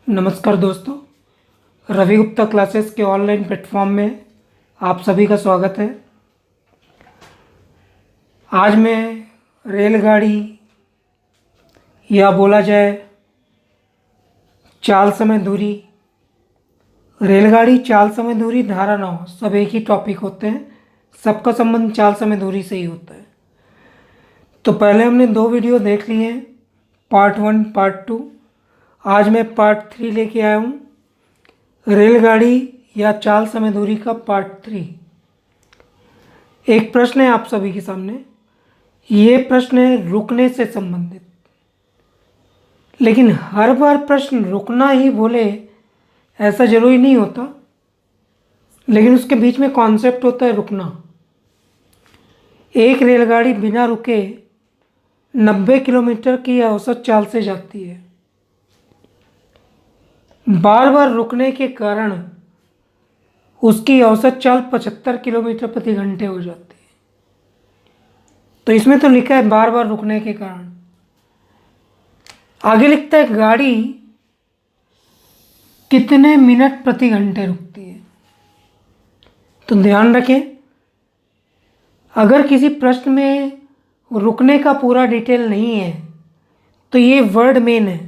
नमस्कार दोस्तों, रवि गुप्ता क्लासेस के ऑनलाइन प्लेटफॉर्म में आप सभी का स्वागत है। आज मैं रेलगाड़ी या बोला जाए चाल समय दूरी, रेलगाड़ी चाल समय दूरी धारणा हो, सब एक ही टॉपिक होते हैं। सबका संबंध चाल समय दूरी से ही होता है। तो पहले हमने 2 वीडियो देख लिए हैं, पार्ट 1 पार्ट 2। आज मैं पार्ट 3 लेके आया हूँ, रेलगाड़ी या चाल समय दूरी का पार्ट 3। एक प्रश्न है आप सभी के सामने। ये प्रश्न है रुकने से संबंधित, लेकिन हर बार प्रश्न रुकना ही बोले ऐसा जरूरी नहीं होता, लेकिन उसके बीच में कॉन्सेप्ट होता है रुकना। एक रेलगाड़ी बिना रुके 90 किलोमीटर की औसत चाल से जाती है। बार बार रुकने के कारण उसकी औसत चाल 75 किलोमीटर प्रति घंटे हो जाती है। तो इसमें तो लिखा है बार बार रुकने के कारण। आगे लिखता है गाड़ी कितने मिनट प्रति घंटे रुकती है। तो ध्यान रखें, अगर किसी प्रश्न में रुकने का पूरा डिटेल नहीं है तो ये वर्ड मेन है।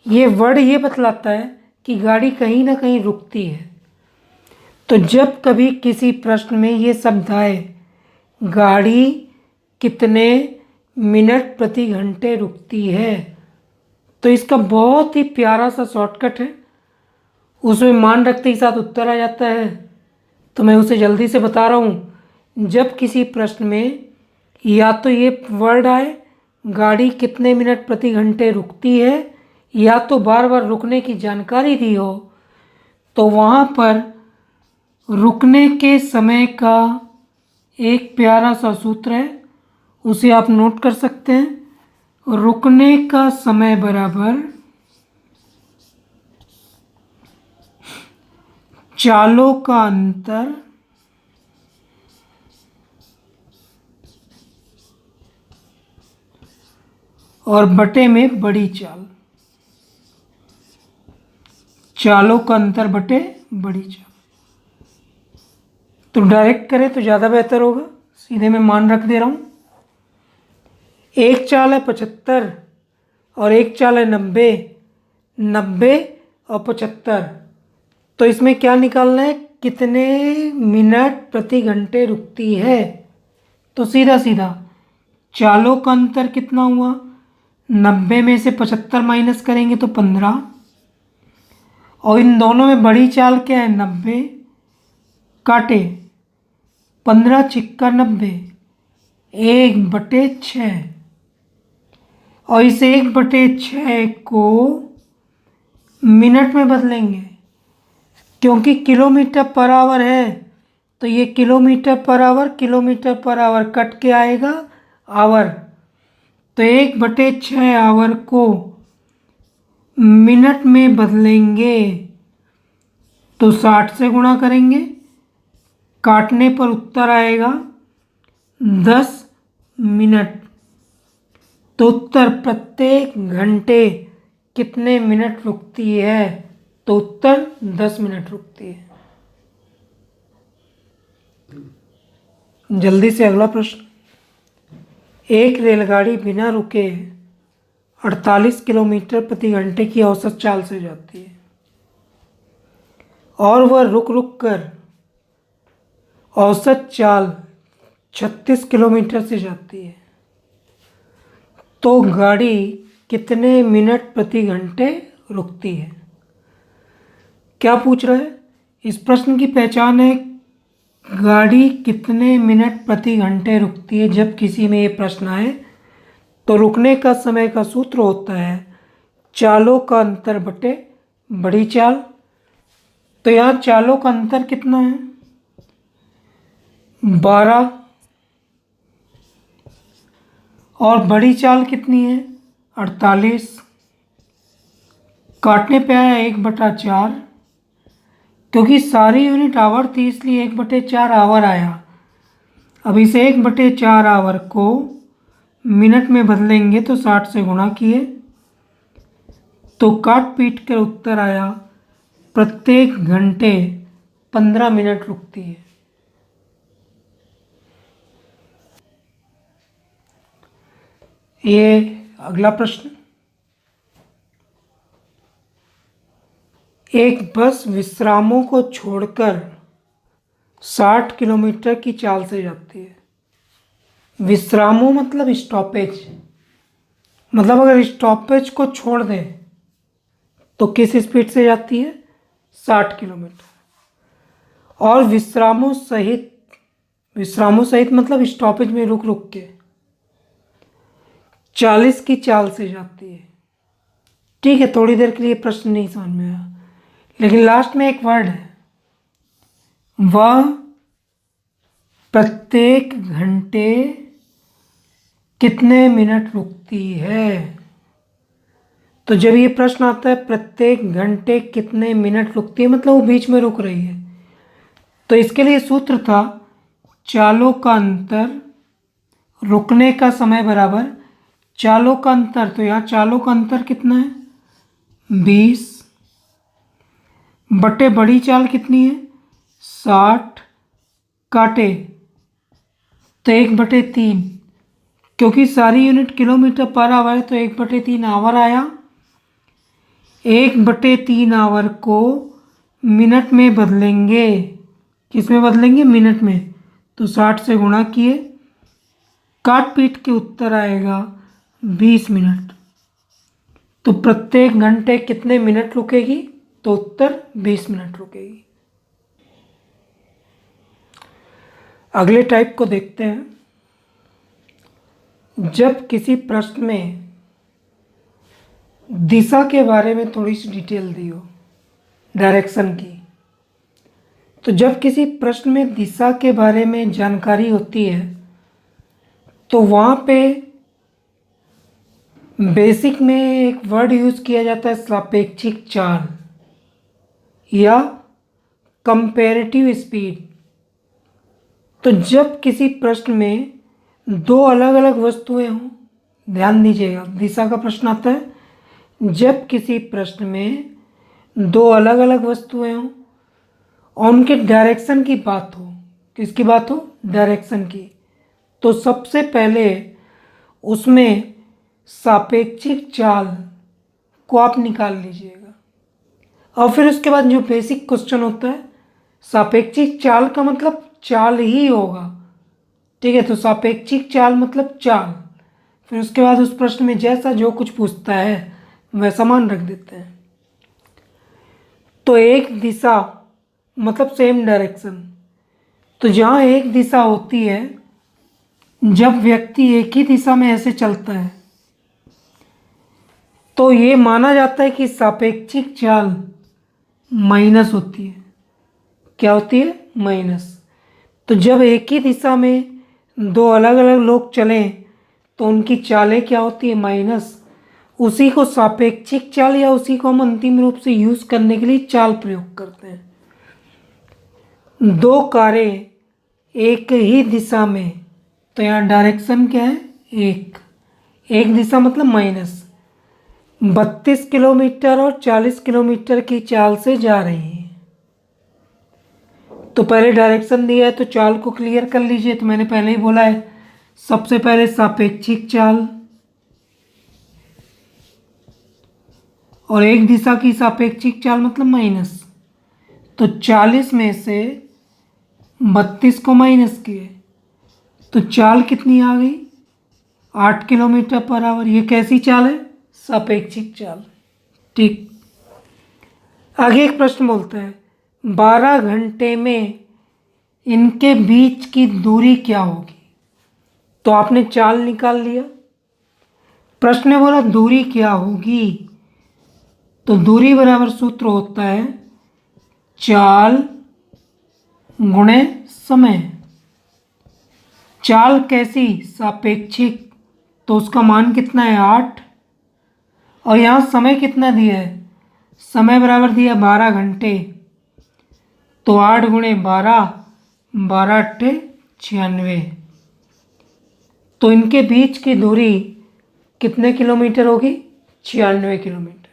ये वर्ड ये बतलाता है कि गाड़ी कहीं ना कहीं रुकती है। तो जब कभी किसी प्रश्न में ये शब्द आए गाड़ी कितने मिनट प्रति घंटे रुकती है, तो इसका बहुत ही प्यारा सा शॉर्टकट है, उसमें मान रखते ही साथ उत्तर आ जाता है। तो मैं उसे जल्दी से बता रहा हूँ। जब किसी प्रश्न में या तो ये वर्ड आए गाड़ी कितने मिनट प्रति घंटे रुकती है, या तो बार बार रुकने की जानकारी दी हो, तो वहाँ पर रुकने के समय का एक प्यारा सा सूत्र है, उसे आप नोट कर सकते हैं। रुकने का समय बराबर चालों का अंतर और बटे में बड़ी चाल। चालों का अंतर बटे बड़ी चाल। तो डायरेक्ट करें तो ज़्यादा बेहतर होगा। सीधे मैं मान रख दे रहा हूँ। एक चाल है 75 और एक चाल है 90। 90 और 75, तो इसमें क्या निकालना है, कितने मिनट प्रति घंटे रुकती है। तो सीधा सीधा चालों का अंतर कितना हुआ, 90 में से 75 माइनस करेंगे तो 15, और इन दोनों में बड़ी चाल क्या है, 90 काटे 15 छिक्का 90, 1/6। और इस 1/6 को मिनट में बदलेंगे, क्योंकि किलोमीटर पर आवर है, तो ये किलोमीटर पर आवर कट के आएगा आवर। तो 1/6 आवर को मिनट में बदलेंगे तो 60 से गुणा करेंगे, काटने पर उत्तर आएगा 10 मिनट। तो उत्तर प्रत्येक घंटे कितने मिनट रुकती है, तो उत्तर 10 मिनट रुकती है। जल्दी से अगला प्रश्न। एक रेलगाड़ी बिना रुके 48 किलोमीटर प्रति घंटे की औसत चाल से जाती है और वह रुक रुक कर औसत चाल 36 किलोमीटर से जाती है। तो गाड़ी कितने मिनट प्रति घंटे रुकती है। क्या पूछ रहा है, इस प्रश्न की पहचान है गाड़ी कितने मिनट प्रति घंटे रुकती है। जब किसी में ये प्रश्न आए तो रुकने का समय का सूत्र होता है चालों का अंतर बटे बड़ी चाल। तो यहाँ चालों का अंतर कितना है, 12, और बड़ी चाल कितनी है, 48। काटने पे आया 1/4, क्योंकि सारी यूनिट आवर थी इसलिए 1/4 आवर आया। अब इस 1/4 आवर को मिनट में बदलेंगे तो 60 से गुणा किए तो काट पीट कर उत्तर आया प्रत्येक घंटे 15 मिनट रुकती है। ये अगला प्रश्न, एक बस विश्रामों को छोड़कर 60 किलोमीटर की चाल से जाती है। विश्रामों मतलब स्टॉपेज, मतलब अगर स्टॉपेज को छोड़ दें तो किस स्पीड से जाती है? 60 किलोमीटर। और विश्रामों सहित मतलब स्टॉपेज में रुक रुक के 40 की चाल से जाती है। ठीक है, थोड़ी देर के लिए प्रश्न नहीं समझ में आया, लेकिन लास्ट में एक वर्ड है, वह प्रत्येक घंटे कितने मिनट रुकती है। तो जब ये प्रश्न आता है प्रत्येक घंटे कितने मिनट रुकती है, मतलब वो बीच में रुक रही है, तो इसके लिए सूत्र था चालों का अंतर रुकने का समय बराबर चालों का अंतर। तो यहाँ चालों का अंतर कितना है? 20 बटे बड़ी चाल कितनी है? 60 काटे तो 1/3, क्योंकि सारी यूनिट किलोमीटर पर आवर है तो 1/3 आवर आया। 1/3 आवर को मिनट में बदलेंगे, किस में बदलेंगे? मिनट में। तो 60 से गुणा किए, काट पीट के उत्तर आएगा 20 मिनट। तो प्रत्येक घंटे कितने मिनट रुकेगी? तो उत्तर 20 मिनट रुकेगी। अगले टाइप को देखते हैं। जब किसी प्रश्न में दिशा के बारे में थोड़ी सी डिटेल दी हो, डायरेक्शन की, तो जब किसी प्रश्न में दिशा के बारे में जानकारी होती है तो वहाँ पे बेसिक में एक वर्ड यूज़ किया जाता है सापेक्षिक चाल या कंपैरेटिव स्पीड। तो जब किसी प्रश्न में दो अलग अलग वस्तुएं हों, ध्यान दीजिएगा, दिशा का प्रश्न आता है जब किसी प्रश्न में दो अलग अलग वस्तुएं हों और उनके डायरेक्शन की बात हो, किसकी बात हो? डायरेक्शन की। तो सबसे पहले उसमें सापेक्षिक चाल को आप निकाल लीजिएगा और फिर उसके बाद जो बेसिक क्वेश्चन होता है, सापेक्षिक चाल का मतलब चाल ही होगा, ठीक है। तो सापेक्षिक चाल मतलब चाल, फिर उसके बाद उस प्रश्न में जैसा जो कुछ पूछता है वैसा मान रख देते हैं। तो एक दिशा मतलब सेम डायरेक्शन। तो जहाँ एक दिशा होती है, जब व्यक्ति एक ही दिशा में ऐसे चलता है तो ये माना जाता है कि सापेक्षिक चाल माइनस होती है। क्या होती है? माइनस। तो जब एक ही दिशा में दो अलग अलग लोग चलें तो उनकी चालें क्या होती है? माइनस। उसी को सापेक्षिक चाल या उसी को हम अंतिम रूप से यूज करने के लिए चाल प्रयोग करते हैं। दो कारें एक ही दिशा में, तो यहाँ डायरेक्शन क्या है? एक दिशा मतलब माइनस। 32 किलोमीटर और 40 किलोमीटर की चाल से जा रही है। तो पहले डायरेक्शन दिया है तो चाल को क्लियर कर लीजिए। तो मैंने पहले ही बोला है, सबसे पहले सापेक्षिक चाल और एक दिशा की सापेक्षिक चाल मतलब माइनस। तो 40 में से 32 को माइनस किए तो चाल कितनी आ गई? 8 किलोमीटर पर आवर। ये कैसी चाल है? सापेक्षिक चाल। ठीक, आगे एक प्रश्न बोलता है 12 घंटे में इनके बीच की दूरी क्या होगी। तो आपने चाल निकाल लिया, प्रश्न ने बोला दूरी क्या होगी, तो दूरी बराबर सूत्र होता है चाल गुणे समय। चाल कैसी? सापेक्षिक। तो उसका मान कितना है? 8। और यहाँ समय कितना दिया है? समय बराबर दिया 12 घंटे। तो 8 गुणे 12, 12 अट्ठे 96। तो इनके बीच की दूरी कितने किलोमीटर होगी? 96 किलोमीटर।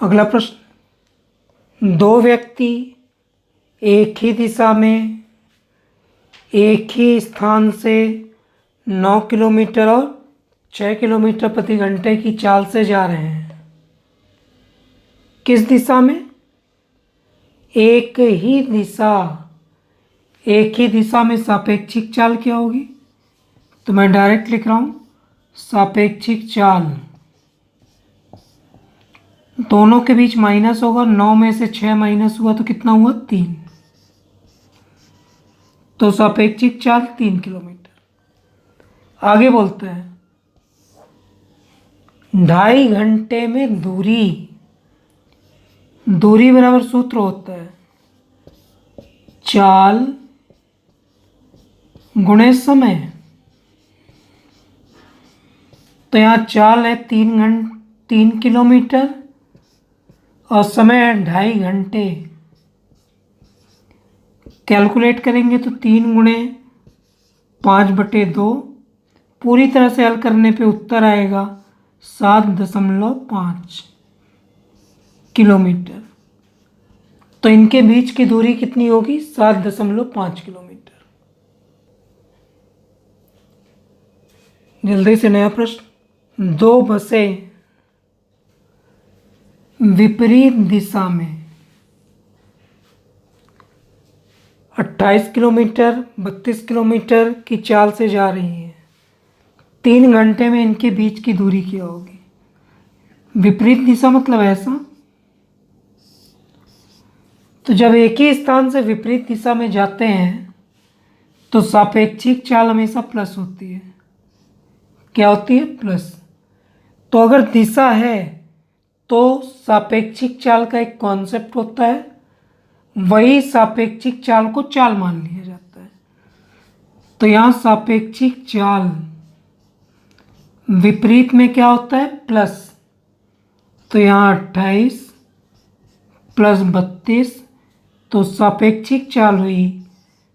अगला प्रश्न, दो व्यक्ति एक ही दिशा में एक ही स्थान से 9 किलोमीटर और 6 किलोमीटर प्रति घंटे की चाल से जा रहे हैं। किस दिशा में? एक ही दिशा में सापेक्षिक चाल क्या होगी? तो मैं डायरेक्ट लिख रहा हूँ, सापेक्षिक चाल। दोनों के बीच माइनस होगा, 9 में से 6 माइनस हुआ तो कितना हुआ? 3। तो सापेक्षिक चाल 3 किलोमीटर। आगे बोलते हैं, 2.5 घंटे में दूरी बराबर सूत्र होता है चाल गुणे समय। तो यहाँ चाल है 3 किलोमीटर और समय है 2.5 घंटे। कैलकुलेट करेंगे तो 3 गुणे 5/2, पूरी तरह से हल करने पे उत्तर आएगा 7.5 किलोमीटर। तो इनके बीच की दूरी कितनी होगी? 7.5 किलोमीटर। जल्दी से नया प्रश्न, दो बसें विपरीत दिशा में 28 किलोमीटर 32 किलोमीटर की चाल से जा रही हैं। 3 घंटे में इनके बीच की दूरी क्या होगी? विपरीत दिशा मतलब ऐसा, तो जब एक ही स्थान से विपरीत दिशा में जाते हैं तो सापेक्षिक चाल हमेशा प्लस होती है। क्या होती है? प्लस। तो अगर दिशा है तो सापेक्षिक चाल का एक कॉन्सेप्ट होता है, वही सापेक्षिक चाल को चाल मान लिया जाता है। तो यहाँ सापेक्षिक चाल विपरीत में क्या होता है? प्लस। तो यहाँ 28 प्लस 32, तो सापेक्षिक चाल हुई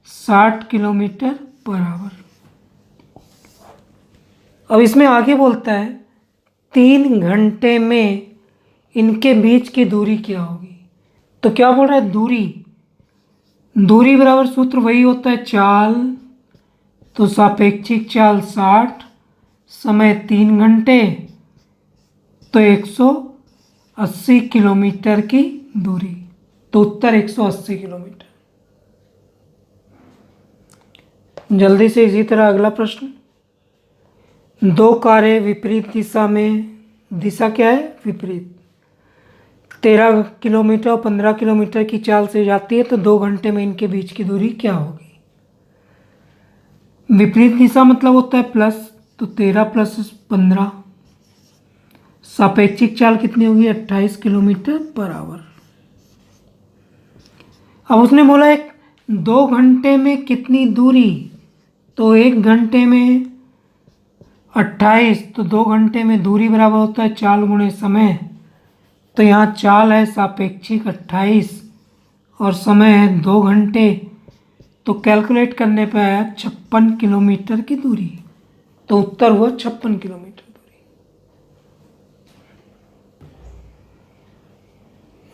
60 किलोमीटर पर आवर। अब इसमें आगे बोलता है 3 घंटे में इनके बीच की दूरी क्या होगी? तो क्या बोल रहा है? दूरी बराबर सूत्र वही होता है चाल। तो सापेक्षिक चाल 60, समय 3 घंटे, तो 180 किलोमीटर की दूरी। तो उत्तर 180 किलोमीटर। जल्दी से इसी तरह अगला प्रश्न, दो कारें विपरीत दिशा में, दिशा क्या है? विपरीत, 13 किलोमीटर और 15 किलोमीटर की चाल से जाती है। तो 2 घंटे में इनके बीच की दूरी क्या होगी? विपरीत दिशा मतलब होता है प्लस, तो 13 प्लस 15, सापेक्षिक चाल कितनी होगी? 28 किलोमीटर पर आवर। अब उसने बोला 2 घंटे में कितनी दूरी? तो 1 घंटे में 28, तो 2 घंटे में दूरी बराबर होता है चाल गुणे समय। तो यहाँ चाल है सापेक्षिक 28 और समय है 2 घंटे, तो कैलकुलेट करने पर आया 56 किलोमीटर की दूरी। तो उत्तर हुआ 56 किलोमीटर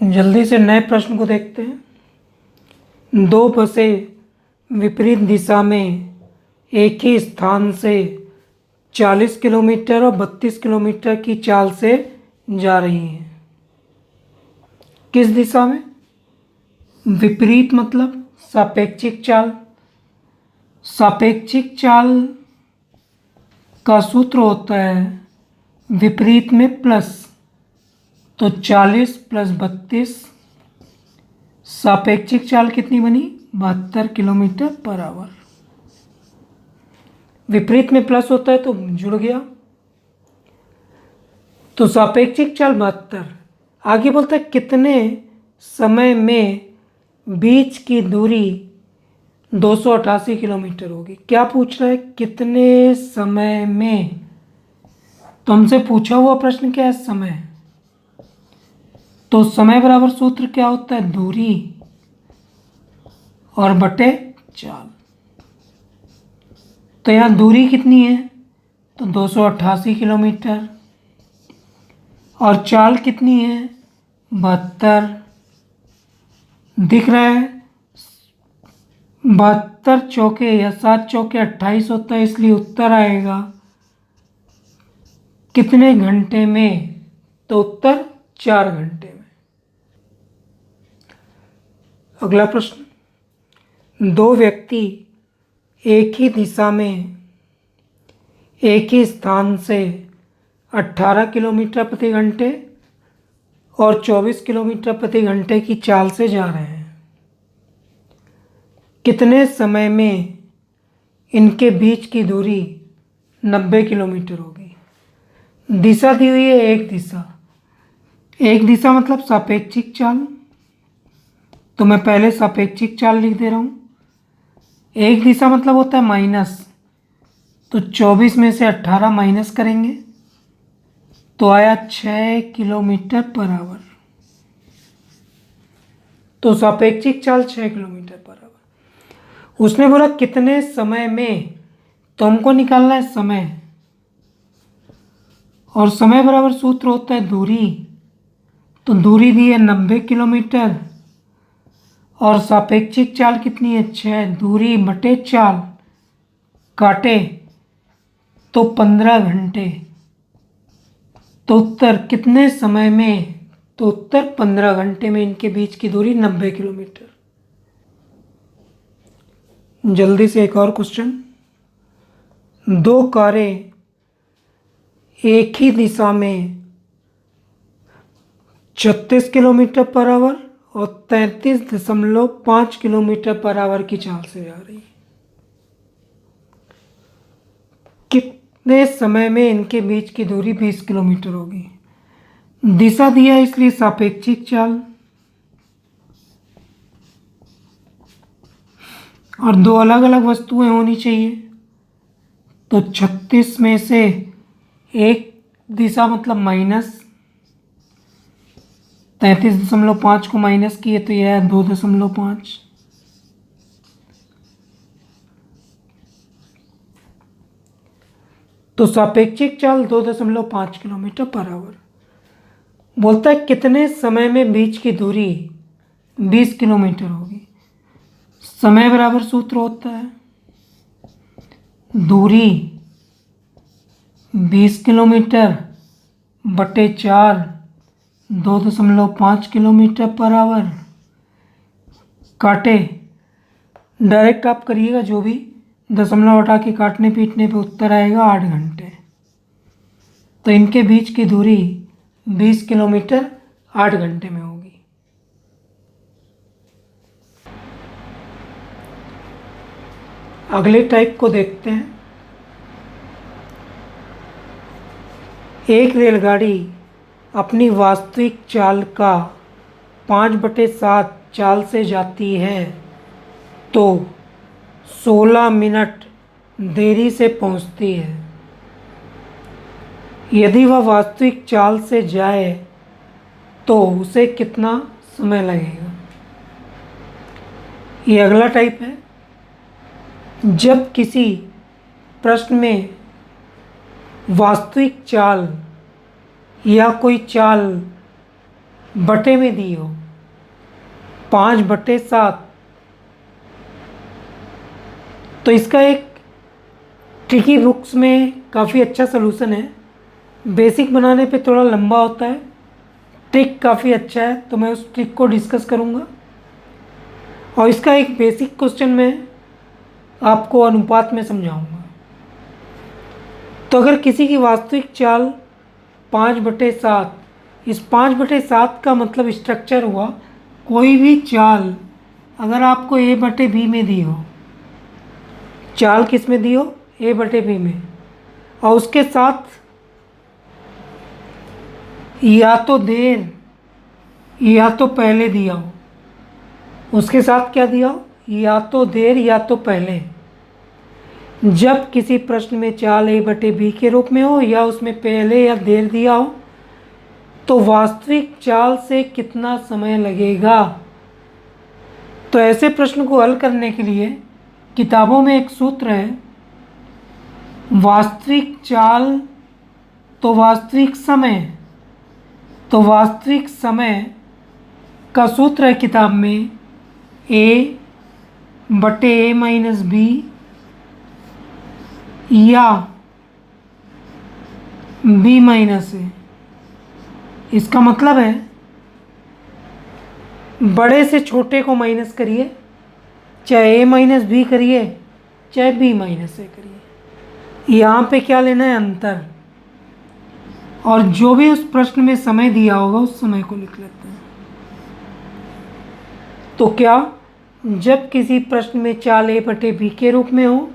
दूरी। जल्दी से नए प्रश्न को देखते हैं, दो बसें विपरीत दिशा में एक ही स्थान से 40 किलोमीटर और 32 किलोमीटर की चाल से जा रही हैं। किस दिशा में? विपरीत मतलब सापेक्षिक चाल। सापेक्षिक चाल का सूत्र होता है विपरीत में प्लस, तो 40 प्लस 32, सापेक्षिक चाल कितनी बनी? 72 किलोमीटर पर आवर। विपरीत में प्लस होता है तो जुड़ गया, तो सापेक्षिक चाल 72। आगे बोलता है कितने समय में बीच की दूरी 288 किलोमीटर होगी। क्या पूछ रहा है? कितने समय में। तो हमसे पूछा हुआ प्रश्न क्या है? समय। तो समय बराबर सूत्र क्या होता है? दूरी और बटे चाल। तो यहाँ दूरी कितनी है? तो 288 किलोमीटर, और चाल कितनी है? 72 दिख रहा है। 72 चौके या 7 चौके 28 होता है, इसलिए उत्तर आएगा कितने घंटे में? तो उत्तर 4 घंटे में। अगला प्रश्न, दो व्यक्ति एक ही दिशा में एक ही स्थान से 18 किलोमीटर प्रति घंटे और 24 किलोमीटर प्रति घंटे की चाल से जा रहे हैं। कितने समय में इनके बीच की दूरी 90 किलोमीटर होगी? दिशा दी हुई है एक दिशा। एक दिशा मतलब सापेक्षिक चाल, तो मैं पहले सापेक्षिक चाल लिख दे रहा हूँ। एक दिशा मतलब होता है माइनस, तो 24 में से 18 माइनस करेंगे तो आया 6 किलोमीटर पर आवर। तो सापेक्षिक चाल 6 किलोमीटर पर आवर। उसने बोला कितने समय में, तो हमको निकालना है समय, और समय बराबर सूत्र होता है दूरी। तो दूरी दी है 90 किलोमीटर और सापेक्षिक चाल कितनी है? 6। दूरी बटे चाल काटे तो 15 घंटे। तो उत्तर कितने समय में? तो उत्तर 15 घंटे में इनके बीच की दूरी 90 किलोमीटर। जल्दी से एक और क्वेश्चन, दो कारें एक ही दिशा में 36 किलोमीटर पर आवर और 33.5 किलोमीटर पर आवर की चाल से जा रही है। कितने समय में इनके बीच की दूरी 20 किलोमीटर होगी? दिशा दिया इसलिए सापेक्षिक चाल, और दो अलग अलग वस्तुएं होनी चाहिए। तो 36 में से एक दिशा मतलब माइनस, 33.5 को माइनस किए तो यह है 2.5। तो सापेक्षिक चाल 2.5 किलोमीटर पर आवर। बोलता है कितने समय में बीच की दूरी 20 किलोमीटर होगी? समय बराबर सूत्र होता है दूरी 20 किलोमीटर बटे 4, 2.5 किलोमीटर पर आवर काटे। डायरेक्ट आप करिएगा जो भी, दशमलव हटा के काटने पीटने पे उत्तर आएगा 8 घंटे। तो इनके बीच की दूरी 20 किलोमीटर 8 घंटे में होगी। अगले टाइप को देखते हैं। एक रेलगाड़ी अपनी वास्तविक चाल का 5/7 चाल से जाती है तो 16 मिनट देरी से पहुंचती है। यदि वह वास्तविक चाल से जाए तो उसे कितना समय लगेगा? ये अगला टाइप है। जब किसी प्रश्न में वास्तविक चाल या कोई चाल बटे में दी हो 5/7, तो इसका एक ट्रिकी बुक्स में काफ़ी अच्छा सलूशन है। बेसिक बनाने पे थोड़ा लंबा होता है, ट्रिक काफ़ी अच्छा है, तो मैं उस ट्रिक को डिस्कस करूँगा। और इसका एक बेसिक क्वेश्चन में आपको अनुपात में समझाऊंगा। तो अगर किसी की वास्तविक चाल 5/7, इस 5/7 का मतलब स्ट्रक्चर हुआ कोई भी चाल अगर आपको A/B में दी हो, चाल किस में दी हो? A/B में, और उसके साथ या तो देर या तो पहले दिया हो, उसके साथ क्या दिया हो? या तो देर या तो पहले। जब किसी प्रश्न में चाल A/B के रूप में हो या उसमें पहले या देर दिया हो तो वास्तविक चाल से कितना समय लगेगा? तो ऐसे प्रश्न को हल करने के लिए किताबों में एक सूत्र है, वास्तविक चाल तो वास्तविक समय, तो वास्तविक समय का सूत्र है किताब में A/A-B या B-A। इसका मतलब है बड़े से छोटे को माइनस करिए, चाहे A-B करिए चाहे B-A करिए। यहाँ पे क्या लेना है? अंतर। और जो भी उस प्रश्न में समय दिया होगा उस समय को लिख लेते हैं। तो क्या जब किसी प्रश्न में चाल A/B के रूप में हो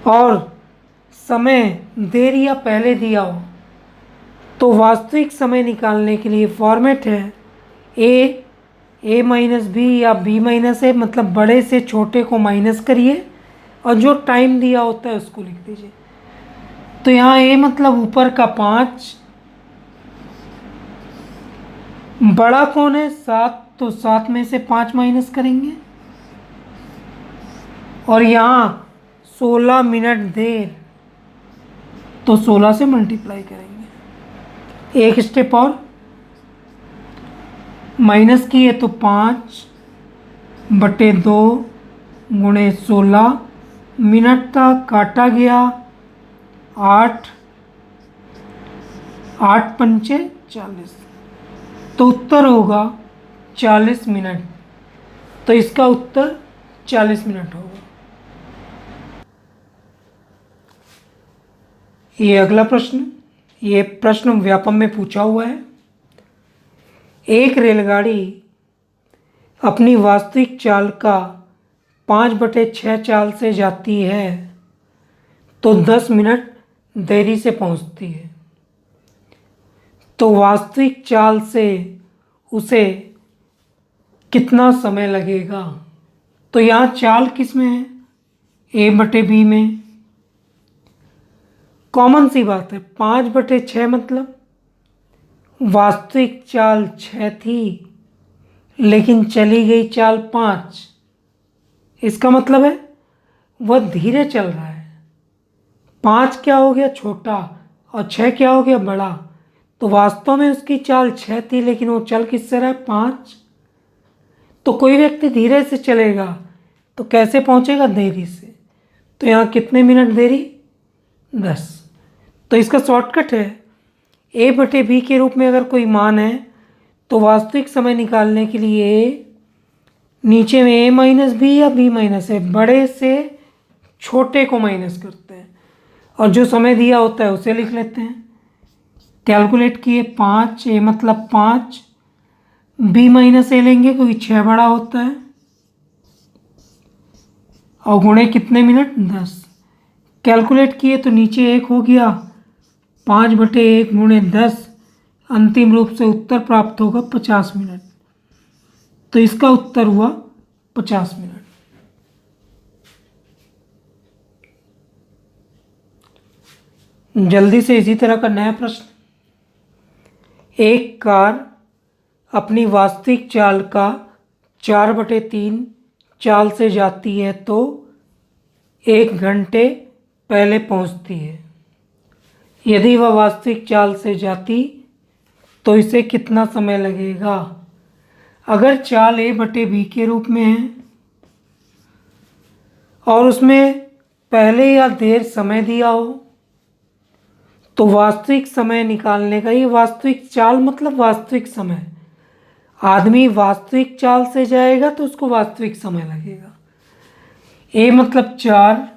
और समय देर या पहले दिया हो तो वास्तविक समय निकालने के लिए फॉर्मेट है A-B या B-A, मतलब बड़े से छोटे को माइनस करिए और जो टाइम दिया होता है उसको लिख दीजिए। तो यहाँ A मतलब ऊपर का 5, बड़ा कौन है? 7, तो 7 में से 5 माइनस करेंगे और यहाँ 16 मिनट देर, तो 16 से मल्टीप्लाई करेंगे। एक स्टेप और माइनस किए तो 5/2 गुणे 16 मिनट तक काटा गया 8, 8 पंचे 40, तो उत्तर होगा 40 मिनट। तो इसका उत्तर 40 मिनट होगा। ये अगला प्रश्न, ये प्रश्न व्यापम में पूछा हुआ है। एक रेलगाड़ी अपनी वास्तविक चाल का 5/6 चाल से जाती है तो 10 मिनट देरी से पहुंचती है, तो वास्तविक चाल से उसे कितना समय लगेगा? तो यहाँ चाल किस में है? A/B में। कॉमन सी बात है, 5/6 मतलब वास्तविक चाल 6 थी लेकिन चली गई चाल 5। इसका मतलब है वह धीरे चल रहा है। 5 क्या हो गया? छोटा, और 6 क्या हो गया? बड़ा। तो वास्तव में उसकी चाल 6 थी लेकिन वो चल किससे रहा है? 5। तो कोई व्यक्ति धीरे से चलेगा तो कैसे पहुंचेगा? देरी से। तो यहाँ कितने मिनट देरी? 10। तो इसका शॉर्टकट है A/B के रूप में अगर कोई मान है तो वास्तविक समय निकालने के लिए नीचे में A-B या B-A, बड़े से छोटे को माइनस करते हैं और जो समय दिया होता है उसे लिख लेते हैं। कैलकुलेट किए 5, A मतलब 5, B-A लेंगे क्योंकि 6 बड़ा होता है और गुणे कितने मिनट? 10। कैलकुलेट किए तो नीचे 1 हो गया, 5/1 गुणे 10, अंतिम रूप से उत्तर प्राप्त होगा 50 मिनट। तो इसका उत्तर हुआ 50 मिनट। जल्दी से इसी तरह का नया प्रश्न। एक कार अपनी वास्तविक चाल का 4/3 चाल से जाती है तो 1 घंटे पहले पहुंचती है। यदि वह वास्तविक चाल से जाती तो इसे कितना समय लगेगा? अगर चाल A/B के रूप में है और उसमें पहले या देर समय दिया हो तो वास्तविक समय निकालने का, ये वास्तविक चाल मतलब वास्तविक समय, आदमी वास्तविक चाल से जाएगा तो उसको वास्तविक समय लगेगा। A मतलब 4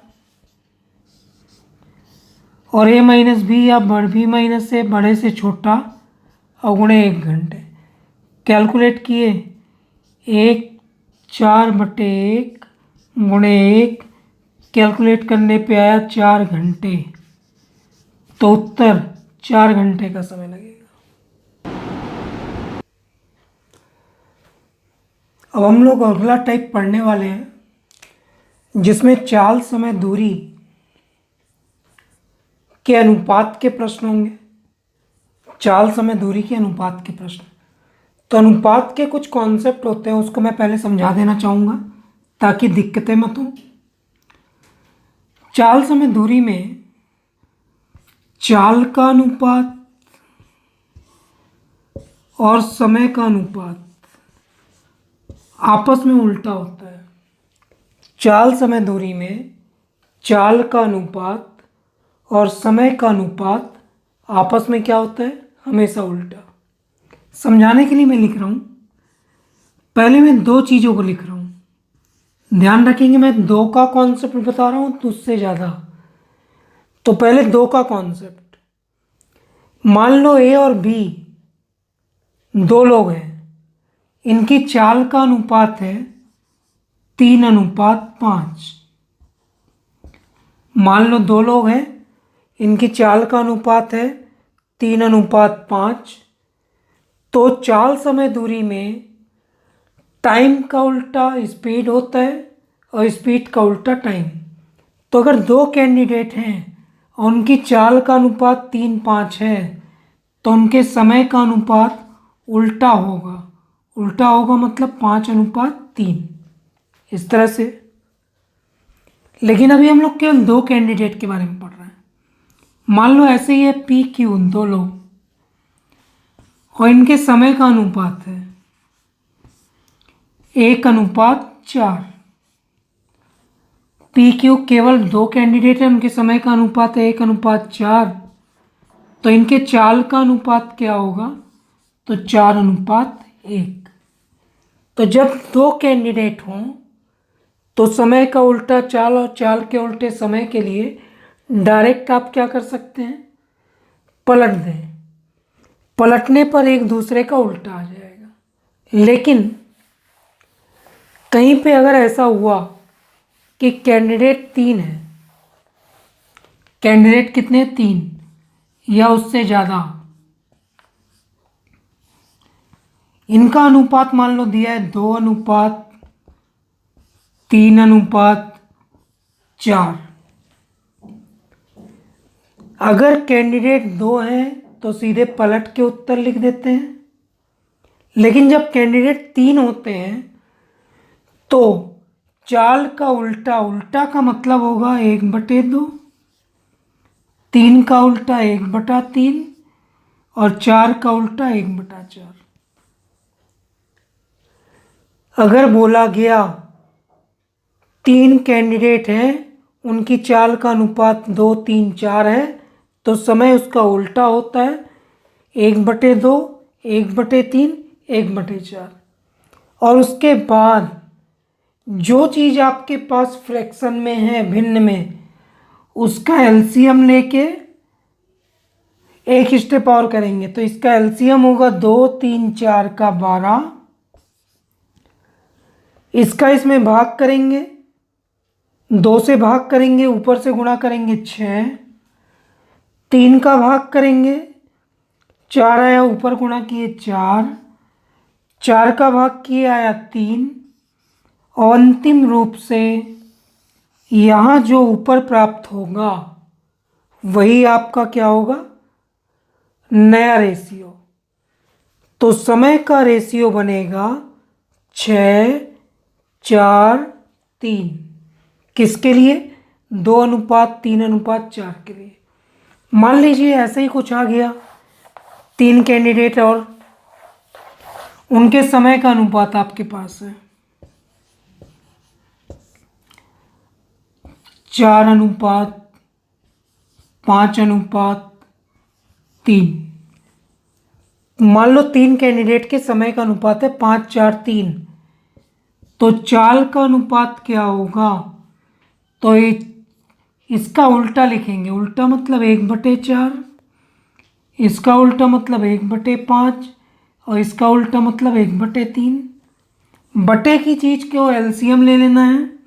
और A-B या B- से बड़े से छोटा और गुणे 1 घंटे। कैलकुलेट किए 4/1 गुणे 1, कैलकुलेट करने पे आया 4 घंटे, तो उत्तर 4 घंटे का समय लगेगा। अब हम लोग अगला टाइप पढ़ने वाले हैं जिसमें चाल समय दूरी के अनुपात के प्रश्न होंगे। चाल समय दूरी के अनुपात के प्रश्न। तो अनुपात के कुछ कॉन्सेप्ट होते हैं, उसको मैं पहले समझा देना चाहूँगा ताकि दिक्कतें मत हो। चाल समय दूरी में चाल का अनुपात और समय का अनुपात आपस में उल्टा होता है। चाल समय दूरी में चाल का अनुपात और समय का अनुपात आपस में क्या होता है? हमेशा उल्टा। समझाने के लिए मैं लिख रहा हूँ। पहले मैं दो चीज़ों को लिख रहा हूँ, ध्यान रखेंगे मैं दो का कॉन्सेप्ट बता रहा हूँ तो उससे ज़्यादा। तो पहले दो का कॉन्सेप्ट, मान लो ए और बी दो लोग हैं, इनकी चाल का अनुपात है 3:5। मान लो दो लोग हैं, इनकी चाल का अनुपात है 3:5। तो चाल समय दूरी में टाइम का उल्टा स्पीड होता है और स्पीड का उल्टा टाइम। तो अगर दो कैंडिडेट हैं और उनकी चाल का अनुपात 3:5 है तो उनके समय का अनुपात उल्टा होगा। उल्टा होगा मतलब 5:3, इस तरह से। लेकिन अभी हम लोग केवल दो कैंडिडेट के बारे में पढ़ रहे हैं। मान लो ऐसे ही है पी क्यू, दो लोग, और इनके समय का अनुपात है 1:4। पी क्यू केवल दो कैंडिडेट है, उनके समय का अनुपात है 1:4। तो इनके चाल का अनुपात क्या होगा? तो 4:1। तो जब दो कैंडिडेट हों तो समय का उल्टा चाल और चाल के उल्टे समय के लिए डायरेक्ट आप क्या कर सकते हैं? पलट दें। पलटने पर एक दूसरे का उल्टा आ जाएगा। लेकिन कहीं पे अगर ऐसा हुआ कि कैंडिडेट 3 है, कैंडिडेट कितने? 3 या उससे ज़्यादा, इनका अनुपात मान लो दिया है 2:3:4। अगर कैंडिडेट 2 हैं तो सीधे पलट के उत्तर लिख देते हैं। लेकिन जब कैंडिडेट 3 होते हैं तो चाल का उल्टा, उल्टा का मतलब होगा 1/2, 3 का उल्टा 1/3 और 4 का उल्टा 1/4। अगर बोला गया 3 कैंडिडेट हैं, उनकी चाल का अनुपात 2, 3, 4 है, तो समय उसका उल्टा होता है 1/2, 1/3, 1/4। और उसके बाद जो चीज़ आपके पास फ्रैक्शन में है, भिन्न में, उसका एलसीएम लेके एक स्टेप और करेंगे। तो इसका एलसीएम होगा 2, 3, 4 का 12। इसका इसमें भाग करेंगे, 2 से भाग करेंगे, ऊपर से गुणा करेंगे 6, 3 का भाग करेंगे, 4 आया, ऊपर गुणा किए 4, 4 का भाग किए आया 3। और अंतिम रूप से यहाँ जो ऊपर प्राप्त होगा वही आपका क्या होगा? नया रेशियो। तो समय का रेशियो बनेगा 6:4:3। किसके लिए? 2:3:4 के लिए। मान लीजिए ऐसे ही कुछ आ गया, 3 कैंडिडेट और उनके समय का अनुपात आपके पास है 4:5:3। मान लो 3 कैंडिडेट के समय का अनुपात है 5:4:3। तो चाल का अनुपात क्या होगा? तो इसका उल्टा लिखेंगे। उल्टा मतलब 1/4, इसका उल्टा मतलब 1/5 और इसका उल्टा मतलब 1/3। बटे की चीज़ को एलसीएम ले लेना है।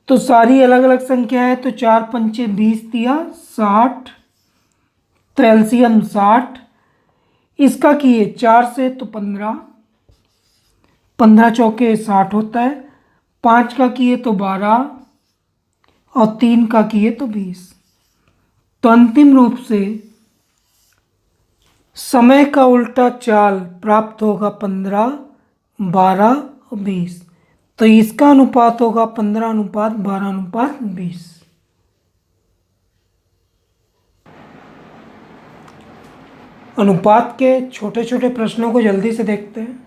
तो सारी अलग अलग संख्या है, तो 4 पंचे 20 दिया 60, तो एलसीएम 60। इसका किए 4 से तो 15, 15 चौके 60 होता है। 5 का किए तो 12 और 3 का किए तो 20। तो अंतिम रूप से समय का उल्टा चाल प्राप्त होगा 15, 12 और 20। तो इसका अनुपात होगा 15:12:20। अनुपात के छोटे छोटे प्रश्नों को जल्दी से देखते हैं।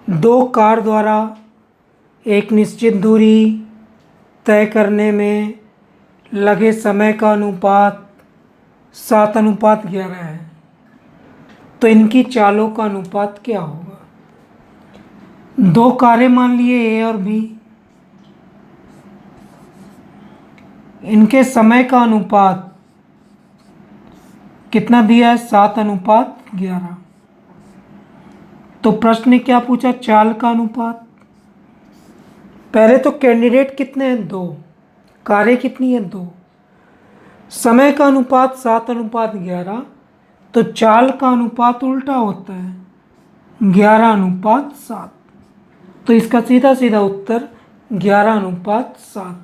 दो कार द्वारा एक निश्चित दूरी तय करने में लगे समय का अनुपात 7:11 है, तो इनकी चालों का अनुपात क्या होगा? दो कारें मान लिए ए और बी, इनके समय का अनुपात कितना दिया है? 7:11। तो प्रश्न ने क्या पूछा? चाल का अनुपात। पहले तो कैंडिडेट कितने हैं? दो। कारें कितनी हैं? दो। समय का अनुपात 7:11, तो चाल का अनुपात उल्टा होता है, 11:7। तो इसका सीधा सीधा उत्तर 11:7।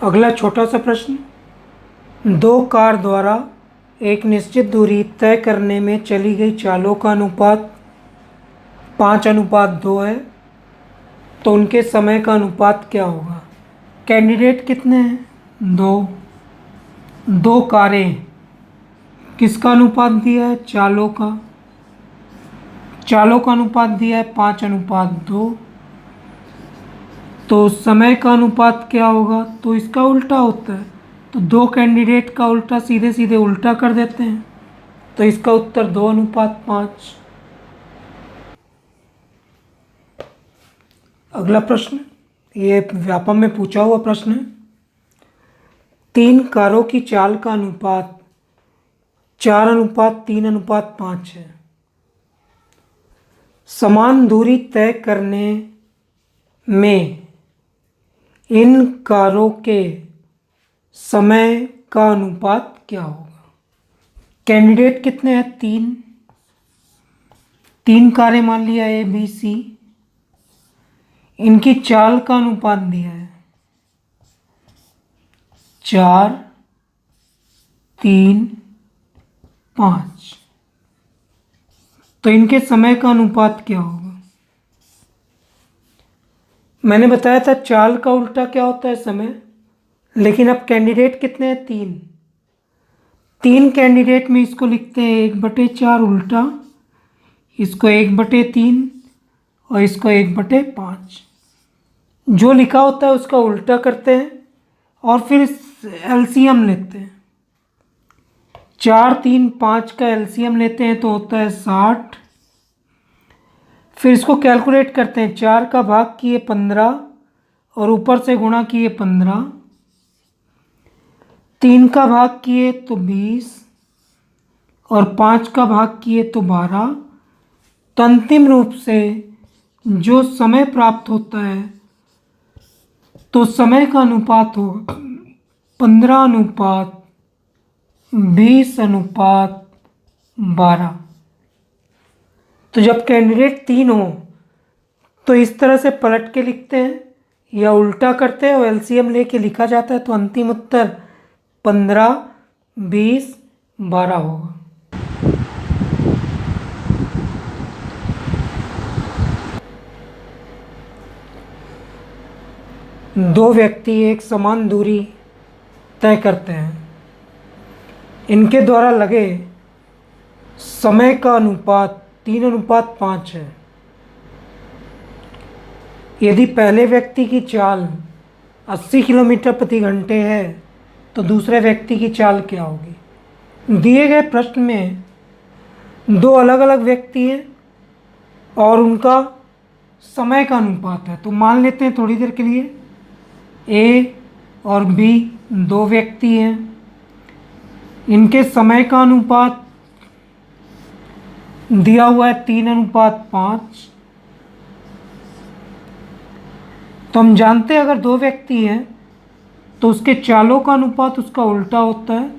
अगला छोटा सा प्रश्न, दो कार द्वारा एक निश्चित दूरी तय करने में चली गई चालों का अनुपात 5:2 है, तो उनके समय का अनुपात क्या होगा? कैंडिडेट कितने हैं? दो। दो कारें, किसका अनुपात दिया है? चालों का। चालों का अनुपात दिया है 5:2, तो समय का अनुपात क्या होगा? तो इसका उल्टा होता है, तो दो कैंडिडेट का उल्टा सीधे सीधे उल्टा कर देते हैं, तो इसका उत्तर 2:5। अगला प्रश्न, ये व्यापम में पूछा हुआ प्रश्न है। तीन कारों की चाल का अनुपात 4:3:5 है। समान दूरी तय करने में इन कारों के समय का अनुपात क्या होगा? कैंडिडेट कितने हैं? तीन। तीन कारें मान लिया ए बी सी, इनकी चाल का अनुपात दिया है 4:3:5, तो इनके समय का अनुपात क्या होगा? मैंने बताया था चाल का उल्टा क्या होता है? समय। लेकिन अब कैंडिडेट कितने हैं? तीन। तीन कैंडिडेट में इसको लिखते हैं 1/4 उल्टा, इसको 1/3 और इसको 1/5। जो लिखा होता है उसका उल्टा करते हैं और फिर एलसीएम लेते हैं। 4, 3, 5 का एलसीएम लेते हैं तो होता है 60। फिर इसको कैलकुलेट करते हैं, 4 का भाग किए 15 और ऊपर से गुणा किए 15, 3 का भाग किए तो 20 और 5 का भाग किए तो 12। तो अंतिम रूप से जो समय प्राप्त होता है तो समय का अनुपात होगा 15:20:12। तो जब कैंडिडेट तीन हो तो इस तरह से पलट के लिखते हैं या उल्टा करते हैं और एलसीएम लेके लिखा जाता है, तो अंतिम उत्तर 15:20:12 होगा। दो व्यक्ति एक समान दूरी तय करते हैं, इनके द्वारा लगे समय का अनुपात 3:5 है। यदि पहले व्यक्ति की चाल 80 किलोमीटर प्रति घंटे है तो दूसरे व्यक्ति की चाल क्या होगी? दिए गए प्रश्न में दो अलग अलग व्यक्ति हैं और उनका समय का अनुपात है, तो मान लेते हैं थोड़ी देर के लिए ए और बी दो व्यक्ति हैं, इनके समय का अनुपात दिया हुआ है 3:5। तो हम जानते हैं अगर दो व्यक्ति हैं तो उसके चालों का अनुपात उसका उल्टा होता है,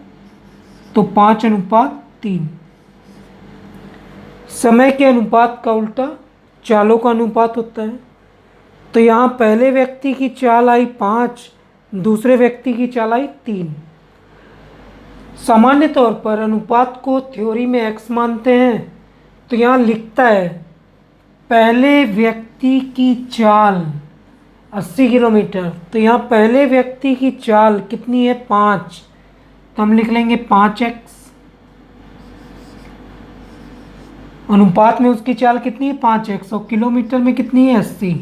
तो 5:3। समय के अनुपात का उल्टा चालों का अनुपात होता है। तो यहाँ पहले व्यक्ति की चाल आई 5, दूसरे व्यक्ति की चाल आई 3। सामान्य तौर पर अनुपात को थ्योरी में x मानते हैं, तो यहाँ लिखता है पहले व्यक्ति की चाल 80 किलोमीटर। तो यहाँ पहले व्यक्ति की चाल कितनी है 5, तो हम लिख लेंगे 5x। अनुपात में उसकी चाल कितनी है 5x और किलोमीटर में कितनी है 80।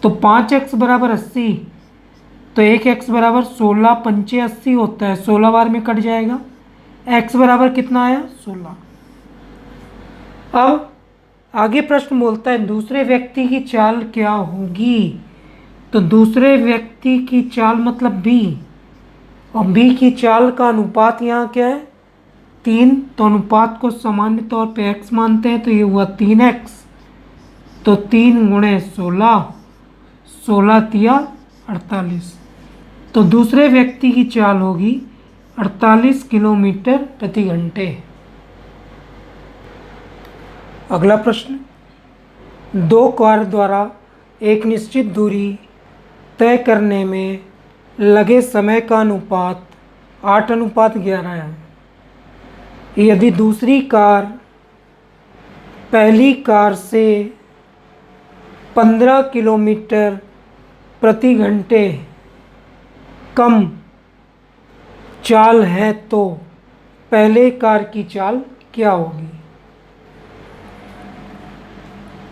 तो 5x बराबर 80, तो 1x बराबर 16 पंचे 80 होता है, 16 बार में कट जाएगा। x बराबर कितना आया 16। अब आगे प्रश्न बोलता है दूसरे व्यक्ति की चाल क्या होगी। तो दूसरे व्यक्ति की चाल मतलब b, और b की चाल का अनुपात यहाँ क्या है 3। तो अनुपात को सामान्य तौर पे x मानते हैं, तो ये हुआ 3x। तो 3 गुणे 16, 16 तिया 48। तो दूसरे व्यक्ति की चाल होगी 48 किलोमीटर प्रति घंटे। अगला प्रश्न, दो कार द्वारा एक निश्चित दूरी तय करने में लगे समय का अनुपात 8:11 है। यदि दूसरी कार पहली कार से 15 किलोमीटर प्रति घंटे कम चाल है तो पहले कार की चाल क्या होगी।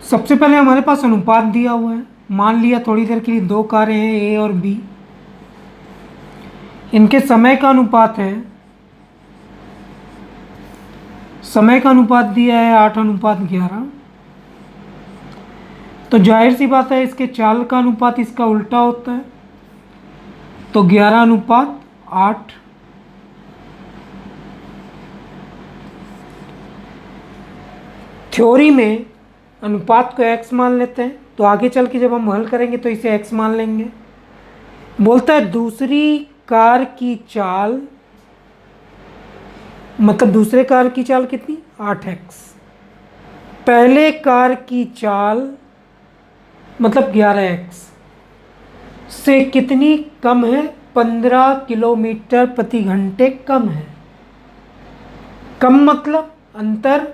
सबसे पहले हमारे पास अनुपात दिया हुआ है। मान लिया थोड़ी देर के लिए दो कारें हैं ए और बी, इनके समय का अनुपात है, समय का अनुपात दिया है 8:11। तो जाहिर सी बात है इसके चाल का अनुपात इसका उल्टा होता है, तो 11:8। थ्योरी में अनुपात को x मान लेते हैं, तो आगे चल के जब हम हल करेंगे तो इसे x मान लेंगे। बोलता है दूसरी कार की चाल, मतलब दूसरे कार की चाल कितनी 8x, पहले कार की चाल मतलब 11x से कितनी कम है 15 किलोमीटर प्रति घंटे कम है। कम मतलब अंतर,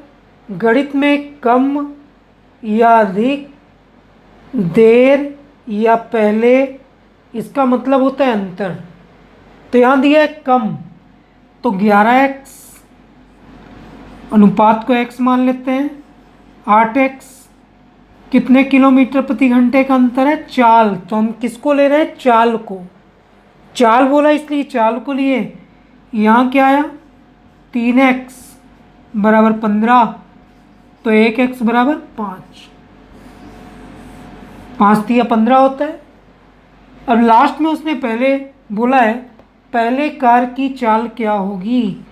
गणित में कम या अधिक, देर या पहले, इसका मतलब होता है अंतर। तो यहाँ दिया है कम, तो 11x, अनुपात को x मान लेते हैं। 8x कितने किलोमीटर प्रति घंटे का अंतर है चाल, तो हम किसको ले रहे हैं चाल को। चाल बोला इसलिए चाल को लिए। यहाँ क्या आया 3x बराबर 15, तो 1x बराबर 5, 5 तिया 15 होता है। अब लास्ट में उसने पहले बोला है पहले कार की चाल क्या होगी,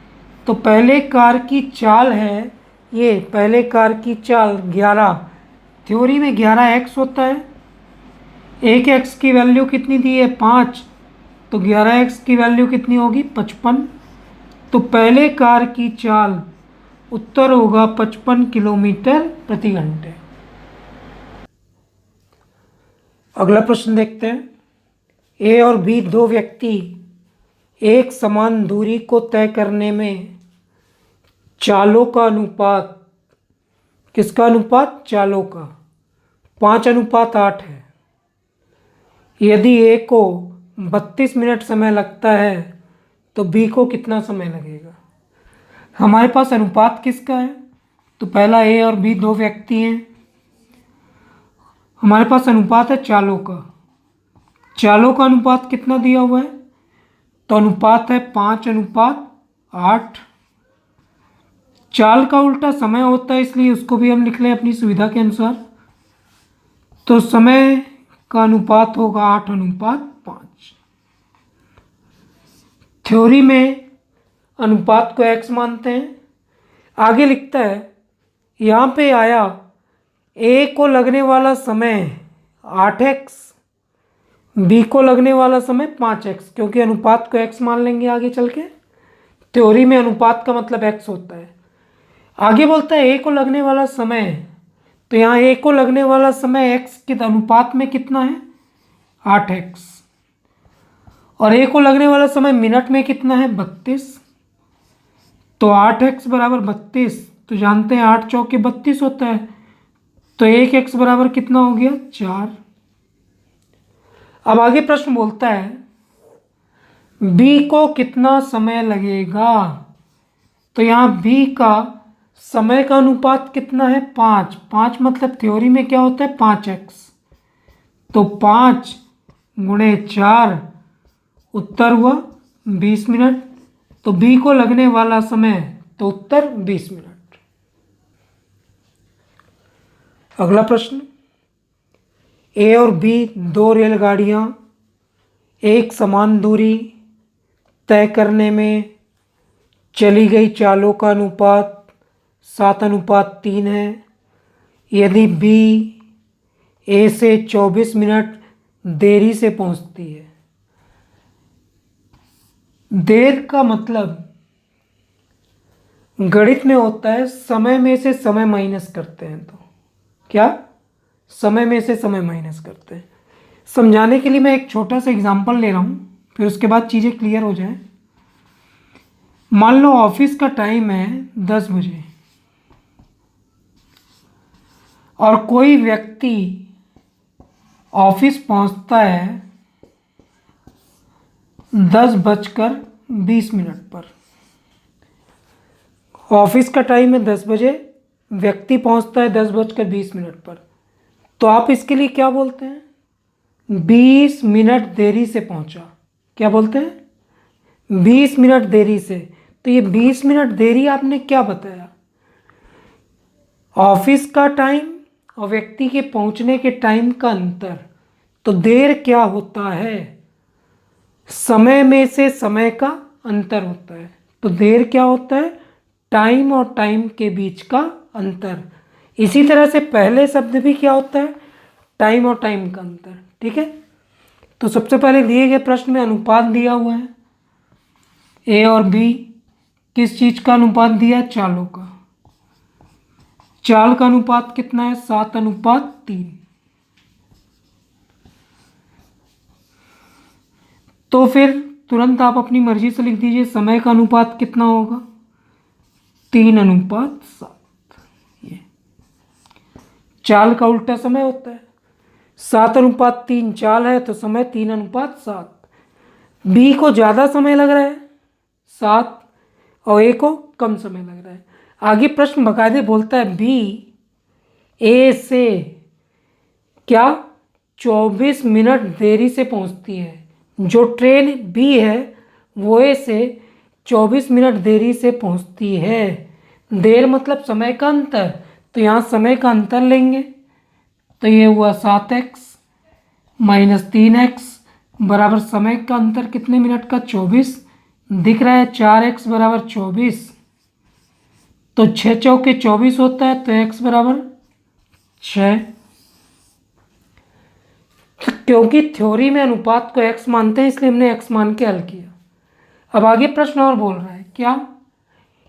तो पहले कार की चाल है ये, पहले कार की चाल 11, थ्योरी में 11x होता है। 1x की वैल्यू कितनी दी है 5, तो 11x की वैल्यू कितनी होगी 55। तो पहले कार की चाल उत्तर होगा 55 किलोमीटर प्रति घंटे। अगला प्रश्न देखते हैं। ए और बी दो व्यक्ति एक समान दूरी को तय करने में चालों का अनुपात, किसका अनुपात चालों का 5:8 है। यदि ए को 32 मिनट समय लगता है तो बी को कितना समय लगेगा। हमारे पास अनुपात किसका है, तो पहला ए और बी दो व्यक्ति हैं, हमारे पास अनुपात है चालों का। चालों का अनुपात कितना दिया हुआ है, तो अनुपात है 5:8। चाल का उल्टा समय होता है, इसलिए उसको भी हम लिख लें अपनी सुविधा के अनुसार। तो समय का अनुपात होगा 8:5। थ्योरी में अनुपात को x मानते हैं। आगे लिखता है यहाँ पे आया a को लगने वाला समय 8x, b को लगने वाला समय 5x, क्योंकि अनुपात को x मान लेंगे आगे चल के। थ्योरी में अनुपात का मतलब x होता है। आगे बोलता है a को लगने वाला समय, तो यहाँ a को लगने वाला समय x के अनुपात में कितना है 8x, और a को लगने वाला समय मिनट में कितना है 32। तो 8x बराबर 32, तो जानते हैं 8 चौके 32 होता है, तो 1x बराबर कितना हो गया 4। अब आगे प्रश्न बोलता है बी को कितना समय लगेगा। तो यहाँ बी का समय का अनुपात कितना है 5। 5 मतलब थ्योरी में क्या होता है 5x। तो 5 गुणे 4 उत्तर हुआ 20 मिनट। तो बी को लगने वाला समय तो उत्तर 20 मिनट। अगला प्रश्न, ए और बी दो रेलगाड़ियां एक समान दूरी तय करने में चली गई चालों का अनुपात 7:3 है। यदि बी ए से 24 मिनट देरी से पहुंचती है। देर का मतलब गणित में होता है समय में से समय माइनस करते हैं। तो क्या समय में से समय माइनस करते हैं। समझाने के लिए मैं एक छोटा सा एग्जांपल ले रहा हूं, फिर उसके बाद चीज़ें क्लियर हो जाएं। मान लो ऑफिस का टाइम है 10 बजे और कोई व्यक्ति ऑफिस पहुंचता है 10:20 पर। ऑफिस का टाइम है 10 बजे, व्यक्ति पहुंचता है 10:20 पर। तो आप इसके लिए क्या बोलते हैं 20 मिनट देरी से पहुंचा। क्या बोलते हैं 20 मिनट देरी से। तो ये 20 मिनट देरी आपने क्या बताया ऑफिस का टाइम और व्यक्ति के पहुंचने के टाइम का अंतर। तो देर क्या होता है समय में से समय का अंतर होता है। तो देर क्या होता है टाइम और टाइम के बीच का अंतर। इसी तरह से पहले शब्द भी क्या होता है टाइम और टाइम का अंतर। ठीक है। तो सबसे पहले दिए गए प्रश्न में अनुपात दिया हुआ है ए और बी किस चीज का अनुपात दिया है चालों का। चाल का अनुपात कितना है 7:3। तो फिर तुरंत आप अपनी मर्जी से लिख दीजिए समय का अनुपात कितना होगा 3:7। ये चाल का उल्टा समय होता है 7:3 चाल है तो समय 3:7। बी को ज़्यादा समय लग रहा है 7 और ए को कम समय लग रहा है। आगे प्रश्न बकायदे बोलता है बी ए से क्या 24 मिनट देरी से पहुंचती है। जो ट्रेन बी है वो ए से 24 मिनट देरी से पहुंचती है। देर मतलब समय का अंतर, तो यहाँ समय का अंतर लेंगे तो ये हुआ 7x - 3x बराबर समय का अंतर कितने मिनट का 24 दिख रहा है 4x बराबर 24। तो 6 चौके 24 होता है तो x बराबर 6। क्योंकि थ्योरी में अनुपात को x मानते हैं इसलिए हमने x मान के हल किया। अब आगे प्रश्न और बोल रहा है क्या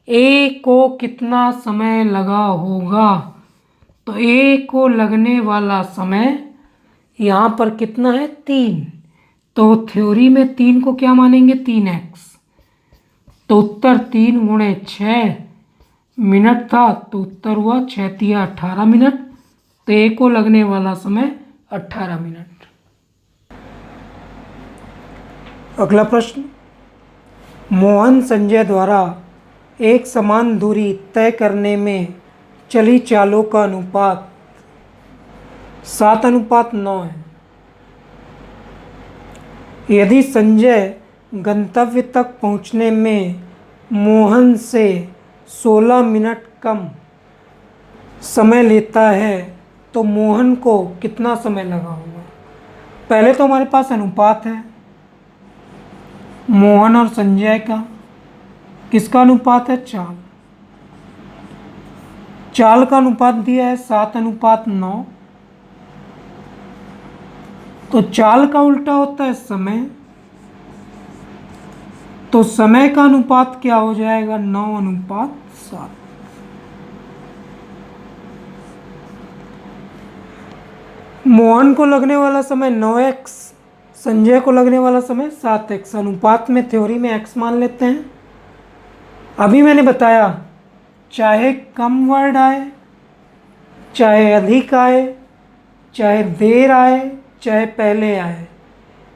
a को कितना समय लगा होगा। तो a को लगने वाला समय यहाँ पर कितना है 3। तो थ्योरी में 3 को क्या मानेंगे 3x। तो उत्तर 3 गुणे 6 मिनट था तो उत्तर हुआ 6 तिया 18 मिनट। तो ए को लगने वाला समय 18 मिनट। अगला प्रश्न, मोहन संजय द्वारा एक समान दूरी तय करने में चली चालों का अनुपात 7:9 है। यदि संजय गंतव्य तक पहुंचने में मोहन से 16 मिनट कम समय लेता है तो मोहन को कितना समय लगा होगा। पहले तो हमारे पास अनुपात है मोहन और संजय का। किसका अनुपात है चाल। चाल का अनुपात दिया है 7:9। तो चाल का उल्टा होता है समय। तो समय का अनुपात क्या हो जाएगा 9:7। मोहन को लगने वाला समय 9x, संजय को लगने वाला समय 7x। अनुपात में थ्योरी में x मान लेते हैं। अभी मैंने बताया चाहे कम वर्ड आए चाहे अधिक आए चाहे देर आए चाहे पहले आए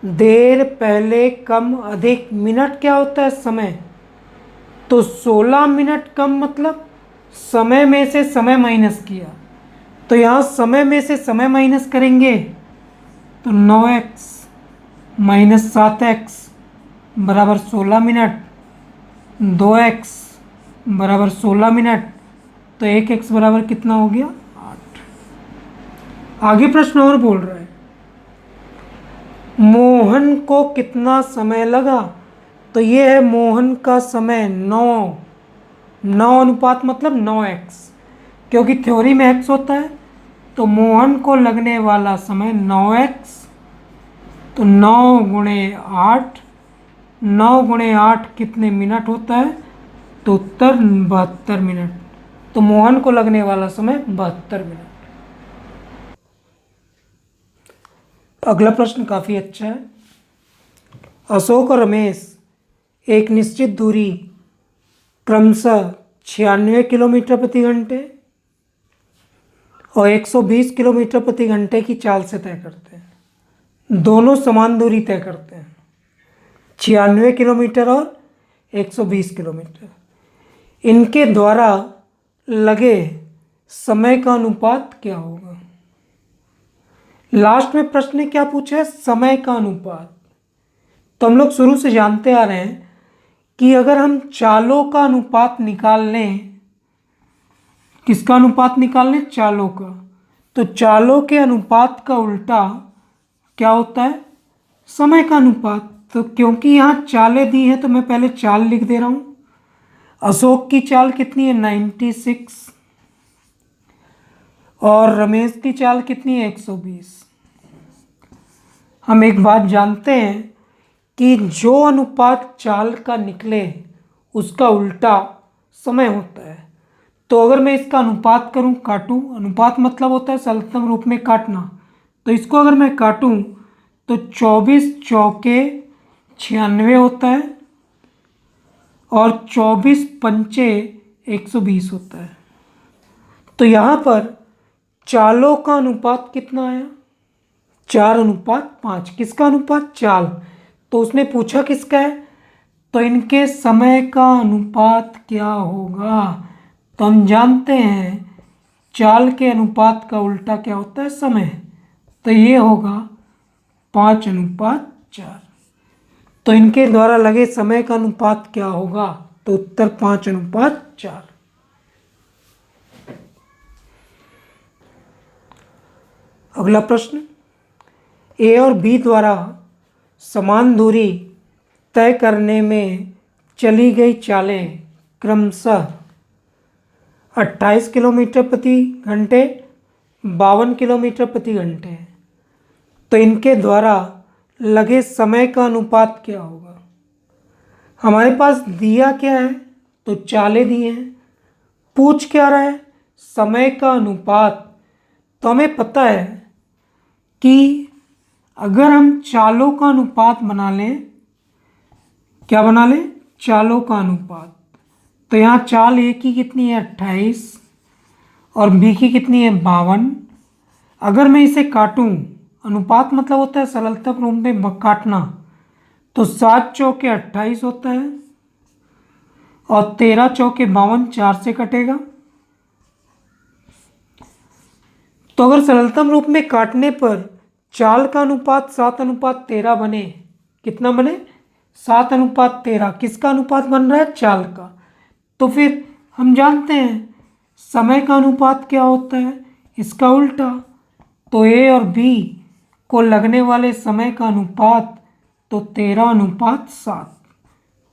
देर पहले कम अधिक, मिनट क्या होता है? समय। तो 16 मिनट कम मतलब समय में से समय माइनस किया, तो यहाँ समय में से समय माइनस करेंगे तो 9x माइनस 7x बराबर 16 मिनट, 2x बराबर 16 मिनट, तो 1x बराबर कितना हो गया? 8। आगे प्रश्न और बोल रहा है, मोहन को कितना समय लगा? तो ये है मोहन का समय 9 अनुपात मतलब 9x, क्योंकि थ्योरी में x होता है, तो मोहन को लगने वाला समय 9x, तो 9 गुणे 8, 9 गुणे 8 कितने मिनट होता है? तो उत्तर 72 मिनट। तो मोहन को लगने वाला समय 72 मिनट। अगला प्रश्न काफ़ी अच्छा है। अशोक और रमेश एक निश्चित दूरी क्रमशः 96 किलोमीटर प्रति घंटे और 120 किलोमीटर प्रति घंटे की चाल से तय करते हैं। दोनों समान दूरी तय करते हैं, 96 किलोमीटर और 120 किलोमीटर। इनके द्वारा लगे समय का अनुपात क्या होगा? लास्ट में प्रश्न ने क्या पूछा है? समय का अनुपात। तो हम लोग शुरू से जानते आ रहे हैं कि अगर हम चालों का अनुपात निकाल लें, किसका अनुपात निकाल लें? चालों का। तो चालों के अनुपात का उल्टा क्या होता है? समय का अनुपात। तो क्योंकि यहाँ चालें दी हैं तो मैं पहले चाल लिख दे रहा हूँ। अशोक की चाल कितनी है? 96 और रमेश की चाल कितनी है? 120। हम एक बात जानते हैं कि जो अनुपात चाल का निकले उसका उल्टा समय होता है। तो अगर मैं इसका अनुपात करूं, काटूं, अनुपात मतलब होता है सरलतम रूप में काटना, तो इसको अगर मैं काटूं तो 24 चौके 96 होता है और 24 पंचे 120 होता है। तो यहाँ पर चालों का अनुपात कितना आया? 4:5। किसका अनुपात? चाल। तो उसने पूछा किसका है? तो इनके समय का अनुपात क्या होगा? तो हम जानते हैं चाल के अनुपात का उल्टा क्या होता है? समय। तो ये होगा 5:4। तो इनके द्वारा लगे समय का अनुपात क्या होगा? तो उत्तर 5:4। अगला प्रश्न, ए और बी द्वारा समान दूरी तय करने में चली गई चालें क्रमशः 28 किलोमीटर प्रति घंटे, 52 किलोमीटर प्रति घंटे। तो इनके द्वारा लगे समय का अनुपात क्या होगा? हमारे पास दिया क्या है? तो चालें दी हैं। पूछ क्या रहा है? समय का अनुपात। तो हमें पता है कि अगर हम चालों का अनुपात बना लें, क्या बना लें? चालों का अनुपात। तो यहाँ चाल ए की कितनी है? 28 और बी की कितनी है? 52। अगर मैं इसे काटूं, अनुपात मतलब होता है सरलतम रूप में काटना, तो 7 चौके 28 होता है और 13 चौके 52, 4 से कटेगा। तो अगर सरलतम रूप में काटने पर चाल का अनुपात 7:13 बने, कितना बने? 7:13। किसका अनुपात बन रहा है? चाल का। तो फिर हम जानते हैं समय का अनुपात क्या होता है? इसका उल्टा। तो ए और बी को लगने वाले समय का अनुपात तो 13:7।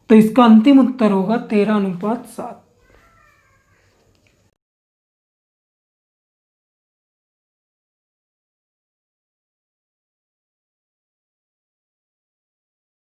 तो इसका अंतिम उत्तर होगा 13:7।